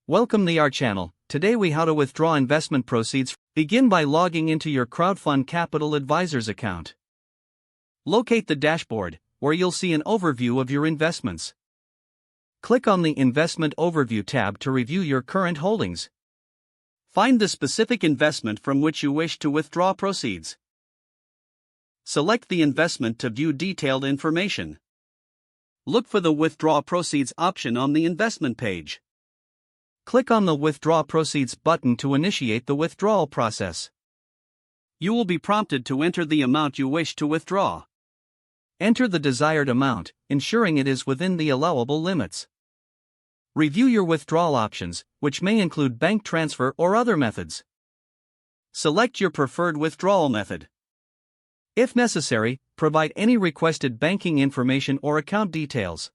Welcome to our channel. Today we how to withdraw investment proceeds. Begin by logging into your Crowdfund Capital Advisors account. Locate the dashboard, where you'll see an overview of your investments. Click on the Investment Overview tab to review your current holdings. Find the specific investment from which you wish to withdraw proceeds. Select the investment to view detailed information. Look for the Withdraw Proceeds option on the investment page. Click on the Withdraw Proceeds button to initiate the withdrawal process. You will be prompted to enter the amount you wish to withdraw. Enter the desired amount, ensuring it is within the allowable limits. Review your withdrawal options, which may include bank transfer or other methods. Select your preferred withdrawal method. If necessary, provide any requested banking information or account details.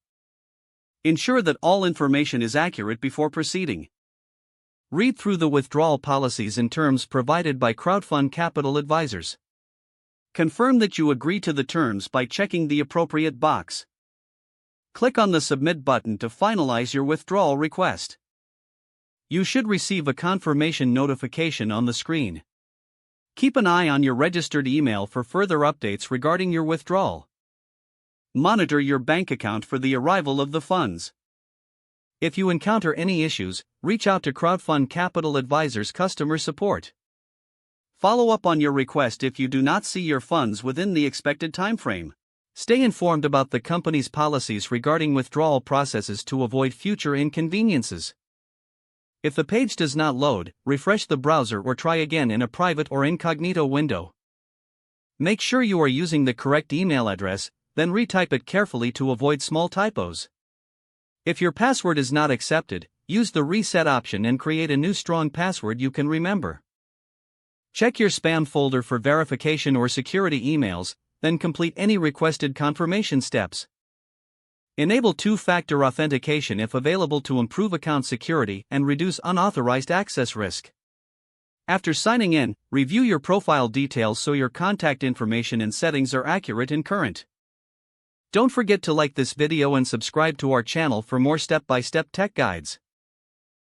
Ensure that all information is accurate before proceeding. Read through the withdrawal policies and terms provided by Crowdfund Capital Advisors. Confirm that you agree to the terms by checking the appropriate box. Click on the Submit button to finalize your withdrawal request. You should receive a confirmation notification on the screen. Keep an eye on your registered email for further updates regarding your withdrawal. Monitor your bank account for the arrival of the funds. If you encounter any issues, reach out to Crowdfund Capital Advisors customer support. Follow up on your request if you do not see your funds within the expected timeframe. Stay informed about the company's policies regarding withdrawal processes to avoid future inconveniences. If the page does not load, refresh the browser or try again in a private or incognito window. Make sure you are using the correct email address, then retype it carefully to avoid small typos. If your password is not accepted, use the reset option and create a new strong password you can remember. Check your spam folder for verification or security emails, then complete any requested confirmation steps. Enable two-factor authentication if available to improve account security and reduce unauthorized access risk. After signing in, review your profile details so your contact information and settings are accurate and current. Don't forget to like this video and subscribe to our channel for more step-by-step tech guides.